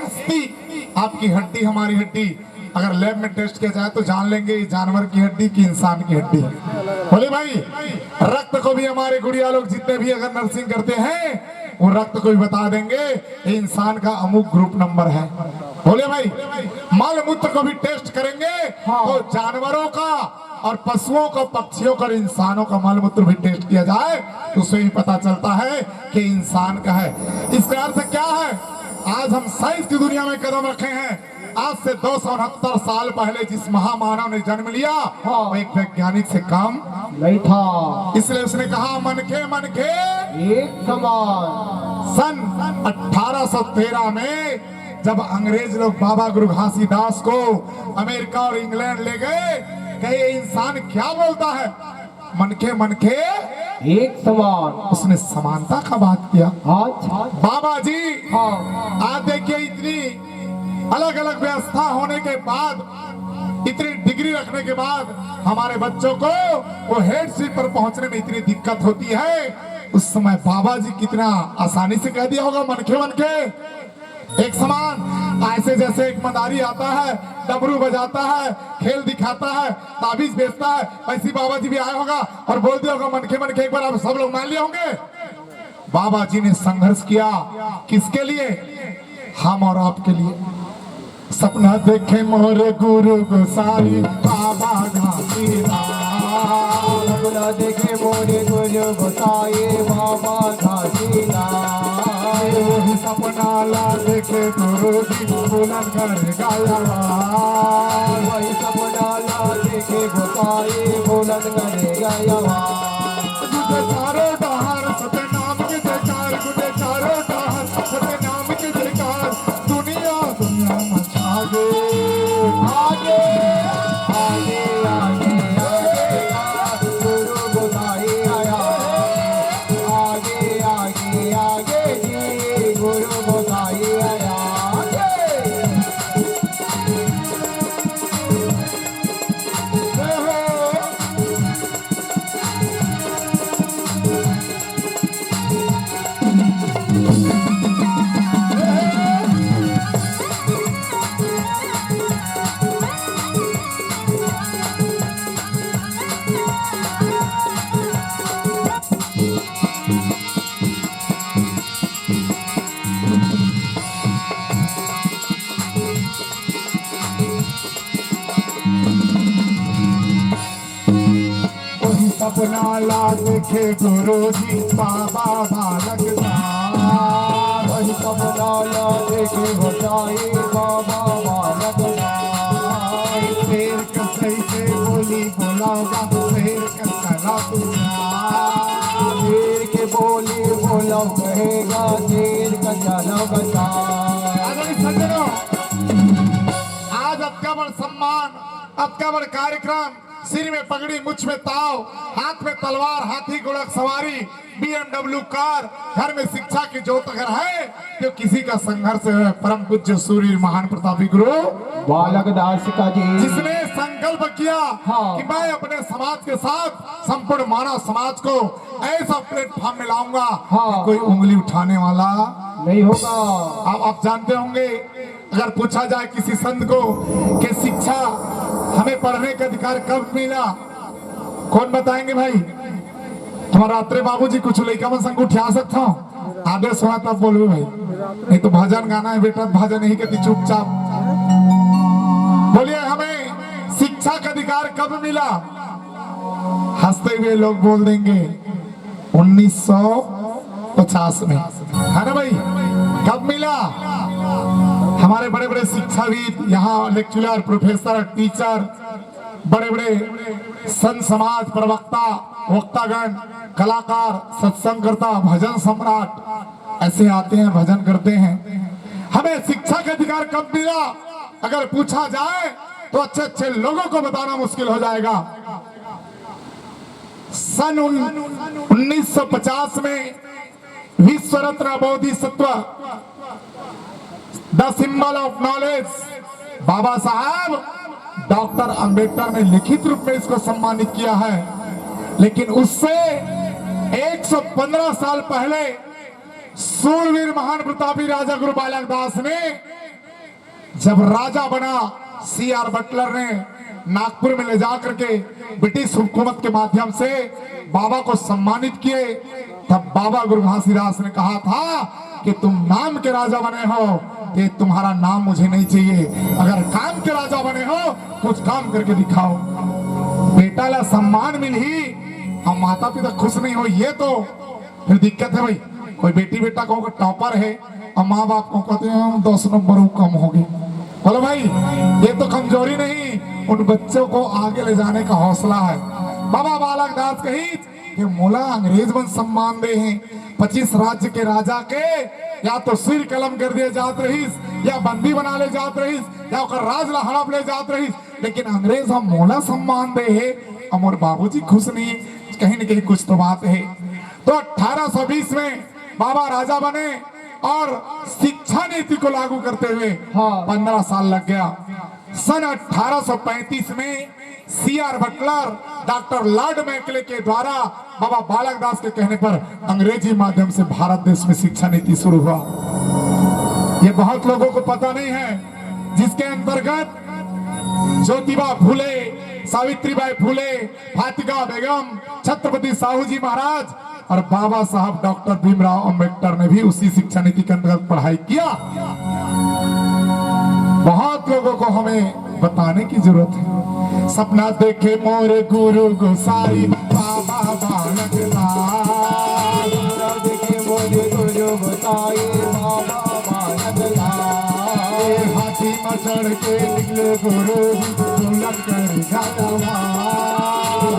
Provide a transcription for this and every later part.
अस्थि आपकी हड्डी हमारी हड्डी अगर लैब में टेस्ट किया जाए तो जान लेंगे ये जानवर की हड्डी की इंसान की हड्डी है। बोले भाई रक्त को भी हमारे गुड़िया लोग जितने भी अगर नर्सिंग करते हैं वो रक्त को भी बता देंगे ये इंसान का अमुक ग्रुप नंबर है। बोले भाई मल मूत्र को भी टेस्ट करेंगे तो जानवरों का और पशुओं को पक्षियों का और इंसानों का मल मूत्र भी टेस्ट किया जाए तो उससे भी पता चलता है कि इंसान का है। इसका अर्थ क्या है? आज हम साइंस की दुनिया में कदम रखे हैं। आज से 269 साल पहले जिस महामानव ने जन्म लिया वो एक वैज्ञानिक से कम नहीं था, इसलिए उसने कहा मन के एक समान। सन 1813 में जब अंग्रेज लोग बाबा गुरु घासीदास को अमेरिका और इंग्लैंड ले गए कहे ये इंसान क्या बोलता है? मन के एक समान। उसने समानता का बात किया। आज बाबा जी हाँ आज देखिए इतनी अलग अलग व्यवस्था होने के बाद इतनी डिग्री रखने के बाद हमारे बच्चों को वो हेड सीट पर पहुंचने में इतनी दिक्कत होती है। उस समय बाबा जी कितना आसानी से कह दिया होगा मन के एक समान। ऐसे जैसे एक मदारी आता है डमरू बजाता है खेल दिखाता है ताबीज बेचता है वैसे बाबा जी भी आया होगा और बोल दिया होगा मन के एक बार आप सब लोग मान लिए होंगे। बाबा जी ने संघर्ष किया किसके लिए? हम और आपके लिए। सपना देखे मोरे गुरु गोसाई बाबा घासीदास, सपना देखे मोरे गुरु गोसाई बाबा घासीदास। वही सपना ला देखे गुरु जी बुलंद कर गाया, वही सपना ला देखे गोसाई बुलंद करे गया। गुटे चारों डहार सत्य नाम के जयकार, गुटे चारों डहार सत्य नाम के जयकार। दुनिया दुनिया मचा दे आगे आगे आगे आगे गुरु गोसाई आया। आगे आगे आगे जी गुरु गोसाई आया। सपना ला देखे गुरु जी बाबा बालक दास, वही सपना ला देखे गोसाई बाबा बालक दास। शेर कसई से बोली बोलाऊंगा शेर कसरा शेर के बोली बोलो कहेगा शेर का चलो बता। सज्जनों आज अबका बड़ सम्मान अबका बड़ कार्यक्रम, सिर में पगड़ी मुछ में ताव, हाथ में तलवार हाथी घोड़ा सवारी, BMW कार, घर में शिक्षा की ज्योत अगर है तो किसी का संघर्ष है। परम पूज्य सूर्य महान प्रतापी गुरु बालक दास का जी जिसने संकल्प किया हाँ। कि मैं अपने समाज के साथ संपूर्ण मानव समाज को ऐसा प्लेटफॉर्म में लाऊंगा हाँ। कि कोई उंगली उठाने वाला नहीं होगा। आप जानते होंगे अगर पूछा जाए किसी संत को कि शिक्षा हमें पढ़ने का अधिकार कब मिला, कौन बताएंगे भाई? तुम्हारा रात्रे बाबूजी कुछ लड़का में संग उठा सकता हूँ आदेश हुआ तब बोलबे भाई, नहीं तो भजन गाना है बेटा भजन नहीं कहती चुपचाप। बोलिए हमें शिक्षा का अधिकार कब मिला? हंसते हुए लोग बोल देंगे 1950 में, है ना भाई? कब मिला? हमारे बड़े बड़े शिक्षाविद यहाँ लेक्चरर प्रोफेसर टीचर बड़े बड़े संत समाज प्रवक्ता वक्तागण कलाकार सत्संगकर्ता भजन सम्राट ऐसे आते हैं भजन करते हैं। हमें शिक्षा का अधिकार कब मिला अगर पूछा जाए तो अच्छे अच्छे लोगों को बताना मुश्किल हो जाएगा। सन 1950 में विश्व रत्न बोधिसत्व the symbol of knowledge Babasaheb doctor Ambedkar ने लिखित रूप में इसको सम्मानित किया है। लेकिन उससे 115 साल पहले सूरवीर महान प्रतापी राजा गुरु बालक दास ने जब राजा बना C.R. बटलर ने नागपुर में ले जा करके ब्रिटिश हुकूमत के माध्यम से बाबा को सम्मानित किए, तब बाबा गुरु घासीदास ने कहा था कि तुम नाम के राजा बने हो, ये तुम्हारा नाम मुझे नहीं चाहिए, अगर काम के राजा बने हो कुछ काम करके दिखाओ। बेटा ला सम्मान मिल ही हम माता पिता खुश नहीं हो, ये तो फिर दिक्कत है भाई। कोई बेटी बेटा को टॉपर है और माँ बाप को कहते हैं 10 नंबर कम हो गए, बोलो भाई ये तो कमजोरी नहीं, उन बच्चों को आगे ले जाने का हौसला है। बाबा बालक दास कही कि मोला अंग्रेज बन सम्मान दे हैं, 25 राज्य के राजा के या तो सिर कलम कर दिए जात रहीस, या बंदी बना ले जात रहीस, या ओकर राज ला हड़प ले जात रहीस, लेकिन अंग्रेज हम मोला सम्मान दे है, हमार बाबूजी खुश नहीं, कहीं न कहीं कुछ तो बात है। तो 1820 में बाबा राजा बने और शिक्षा नीति को लागू करते हुए 15 साल लग गया। सन 1835 में C.R. Buttler doctor Lord McClay के द्वारा बाबा बालक दास के कहने पर अंग्रेजी माध्यम से भारत देश में शिक्षा नीति शुरू हुआ। ये बहुत लोगों को पता नहीं है, जिसके अंतर्गत ज्योतिबा फूले, सावित्रीबाई फूले, फातिमा बेगम, छत्रपति साहू जी महाराज और बाबा साहब डॉक्टर भीमराव अंबेडकर ने भी उसी शिक्षा नीति के अंतर्गत पढ़ाई किया। बहुत लोगों को हमें बताने की जरूरत है। सपना देखे मोरे गुरु गोसाई बाबा बालक दास, सपना देखे मोरे गुरु गोसाई बाबा बालक दास, हाथी में चढ़ के निकले गुरु ढोलक कर गावा,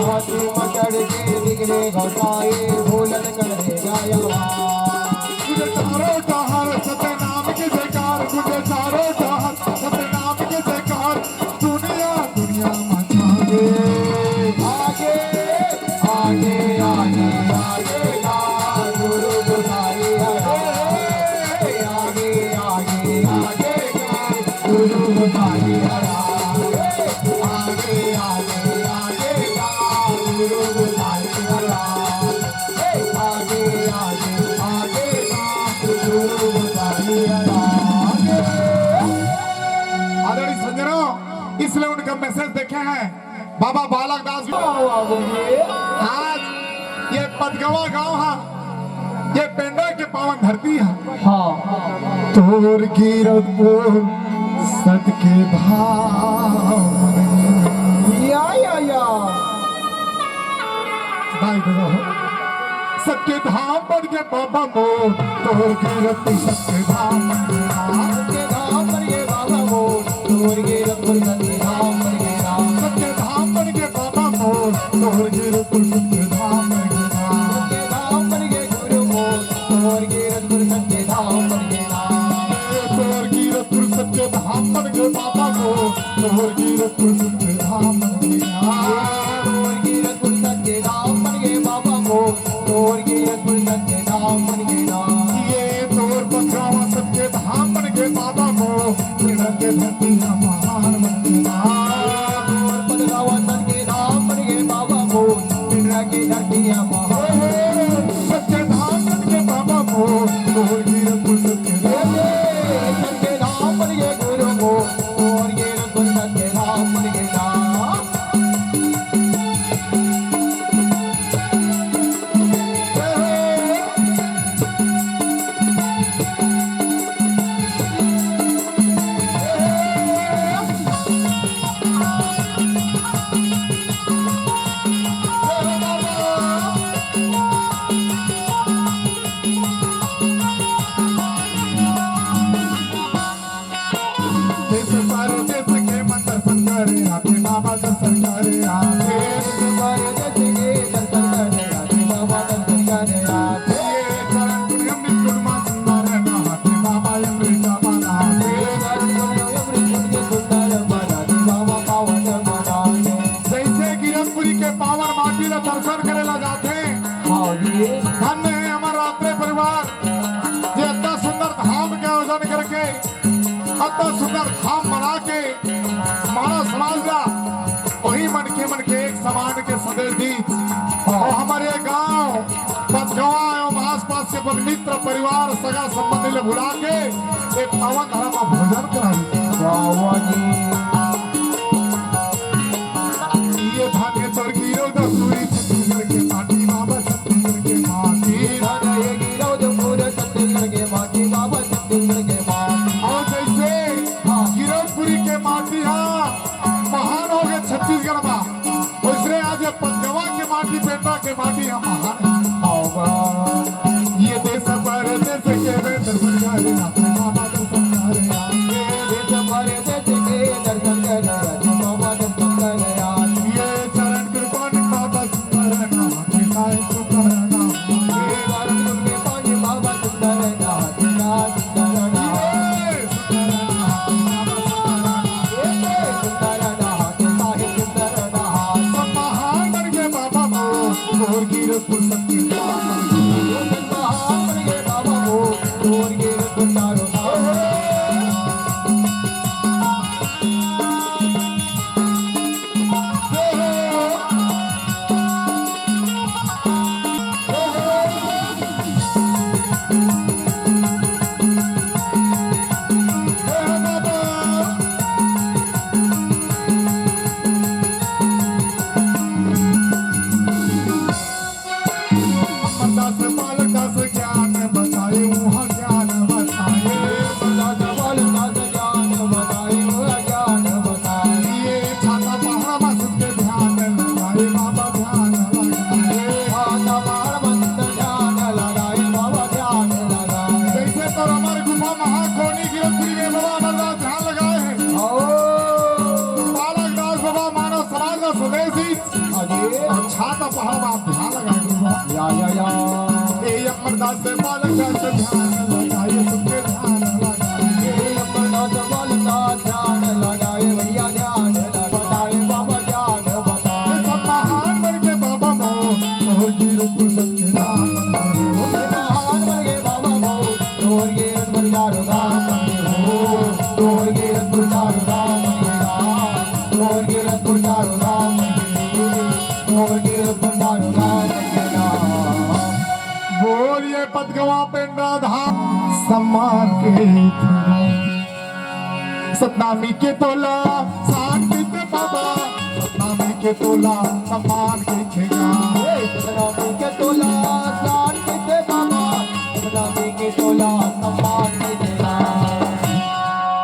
हाथी में चढ़ के निकले गोसाई ढोलक कर गावा। मुझे चारों जहां सत्य नाम के जयकार, मुझे चारों जहां सत्य नाम के जयकार, दुनिया दुनिया मचा दे। आगे आगे आगे आगे गा गुरु गोसाई आगे आगे आगे आगे गा गुरु गोसाई आगे आगे आगे आगे गा गुरु गोसाई आगे आगे आगे गुरु गोसाई आगे। आदरणीय सज्जनों, इसलिए उनका मैसेज देखे हैं बाबा बालक दास। आज ये पदगवा गांव है, ये पेंडा के पावन धरती है। तोर गिरपुर सत के भाव सत्य धाम बन के बाबा मोर, तोर गिरपुर सत्य धाम सत्य धाम पर ये बाबा वो तोर गिरपुर सत्य धाम पर ये राम, सत्य धाम बन के बाबा मोर, तोर गिरपुर सत्य धाम सत्य धाम पर ये गुरु वो तोर गिरपुर सत्य धाम पर ये राम, तोर गिरपुर सत्य धाम बन के बाबा मोर, तोर गिरपुर सत्य धाम बन के तोर गिरपुर सत्य धाम पर ये बाबा वो तोर गिरपुर सत्य धाम पर ये राम, ये तोर पथरावा सत्य धाम बन के बाबा मोर, तेरा के धरती महान बन के तोर पदरावा सत्य धाम पर ये बाबा वो तेरा की धरती महान, सत्य धाम बन के बाबा मोर, तोर गिरपुर सत्य धाम सत्य धाम पर ये गुरु वो तोर गिरपुर सत्य धाम पर ये राम। देश सारो देश के मन दर्शन करे आके बाबा दर्शन करे आके, ये चरण पुण्यम नित्युन्मा सुंदर है ना आके बाबा अमृता बना के। जैसे गिरनपुरी के पावन माटी ला दर्शन करे ला जाते, धन्य है हमारा रात्रे परिवार, ये इतना सुंदर धाम के आयोजन करके इतना सुंदर धाम बना के हमारा समाज का वही मन के एक समान के सदैव दी, और हमारे गांव पथगवा एवं आसपास के मित्र परिवार सगा संबंधी ले बुला के एक पावन धर्म का भोजन कराई। से माटी हम ये देश पर देश के दर्शन करे अपने बाबा दर्शन करे ये देश भर देश के दर्शन करे बाबा दर्शन करे ये चरण कृपान बाबा सुंदर नाम काय सुंदर नाम ये चरण के पांच बाबा सुंदर नाथ ना सुंदर नाथ ये सुंदर नाथ साहे सुंदर नाथ महान बन के बाबा मोर गिर पुस्तक की महान बन गए बाबा वो दूर के गुंडारो दास बालक दास ज्ञान बताए वहाँ ज्ञान बताए ये छाता पहाड़ में सबके ध्यान लगाए बाबा ध्यान लगाए जैसे तो हमारे गुफा महाकोनी की पूरी में बाबा अमरनाथ ध्यान लगाए हैं बालक दास बाबा मानव समाज का स्वदेशी और छाता पहाड़ में आप ध्यान लगाए गुफा ये अमरदास बालक दास ध्यान लगाए सबके ध्यान लगाए सब महान बन के बाबा मोर गिर पुस्तक के नाम बोलिए पदगवा पेंड्रा धाम सम्मान के सतनामी के तोला सान के बाबा सतनामी के तोला सम्मान के खेगा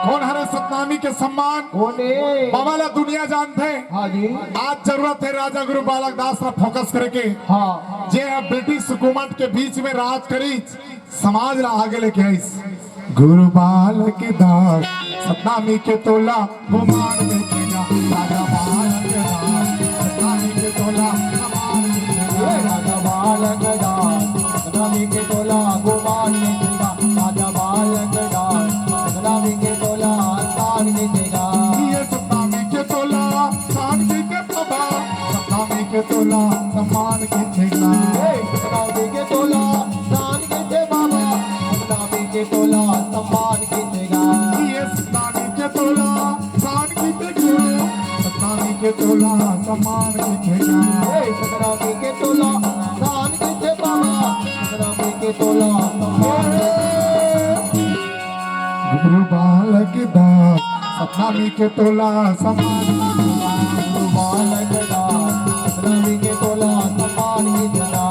कौन हरे सतनामी के सम्मान बाबा ला दुनिया जानते हैं। हाँ जी आज जरूरत है राजा गुरु बालक दास पर फोकस करके हाँ जे ब्रिटिश हुकूमत के बीच में राज करी समाज ला आगे लेके आई गुरु बालक दास सतनामी के तोला गुमान देखेगा राजा बालक दास सतनामी के तोला गुमान देखेगा राजा बालक दास सतनामी के तोला गुमान देखेगा राजा बालक दास सतनामी के तोला स्थान देखेगा ये सतनामी के तोला शान के बाबा सतनामी के तोला सम्मान के ठेगा सतनामी के तोला स्थान के बाबा सतनामी के तोला सम्मान के देगा ये सतनामी के तोला शान के गुरु सतनामी के तोला सम्मान के ठेगा सतनामी के तोला स्थान के बाबा सतनामी के तोला सम्मान गुरु बालक दास सतनामी के तोला सम्मान बालक दास सतनामी के तोला सम्मान के देगा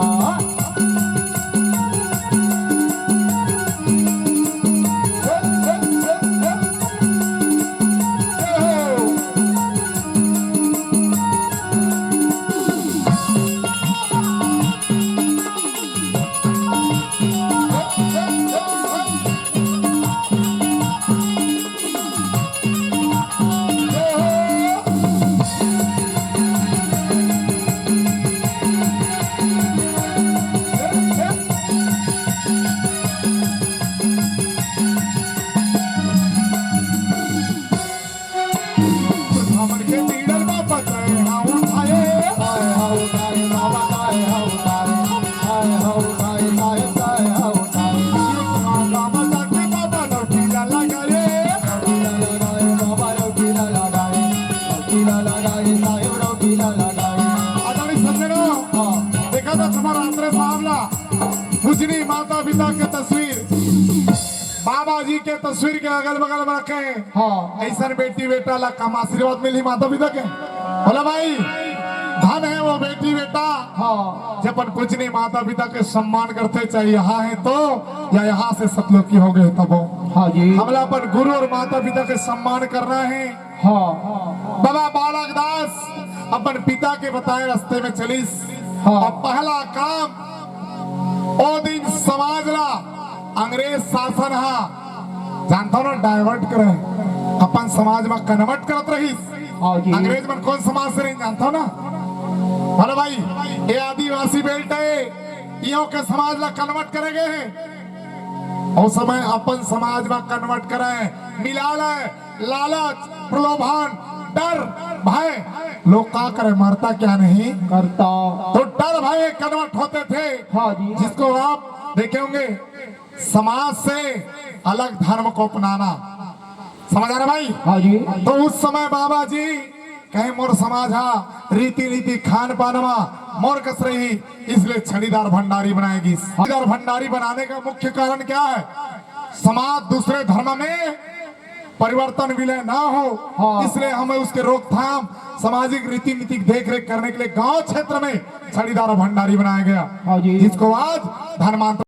पूजनी माता पिता के तस्वीर बाबा जी के तस्वीर के अगल बगल में रखे हैं। हाँ ऐसा बेटी बेटा ला कम आशीर्वाद मिली माता पिता के बोला भाई धन है वो बेटी बेटा हाँ जब अपन पूजनी माता पिता के सम्मान करते चाहे यहाँ है तो या यहाँ से सतलोक की हो गए तब हो। हाँ जी हमला अपन गुरु और माता पिता के सम्मान करना है। हाँ बाबा बालक दास अपन पिता के बताए रास्ते में चलिस हाँ। और पहला काम ओ दिन समाज ला अंग्रेज शासन हा जानता ना डाइवर्ट करे अपन समाज में कन्वर्ट करत रही। हाँ जी। अंग्रेज मन कौन समाज से रही जानता ना बोले भाई ये आदिवासी बेल्ट है यो के समाज ला कन्वर्ट करेंगे हैं और समय अपन समाज में कन्वर्ट करे मिला ले लालच प्रलोभन डर भय लोग का करे मरता क्या नहीं करता। तो डर भय कन्वर्ट होते थे। हाँ जी। जिसको आप देखे होंगे समाज से अलग धर्म को अपनाना समझ आ रहा भाई। हाँ जी। तो उस समय बाबा जी कहे मोर समाज हा रीति नीति खान पान मोर कस रही इसलिए छड़ीदार भंडारी बनाएगी। छड़ीदार भंडारी बनाने का मुख्य कारण क्या है समाज दूसरे धर्म में परिवर्तन विलय ना हो। हाँ। इसलिए हमें उसके रोकथाम सामाजिक रीति नीति देख रेख करने के लिए गांव क्षेत्र में छड़ीदार भंडारी बनाया गया। हाँ जी। जिसको आज धर्मांतर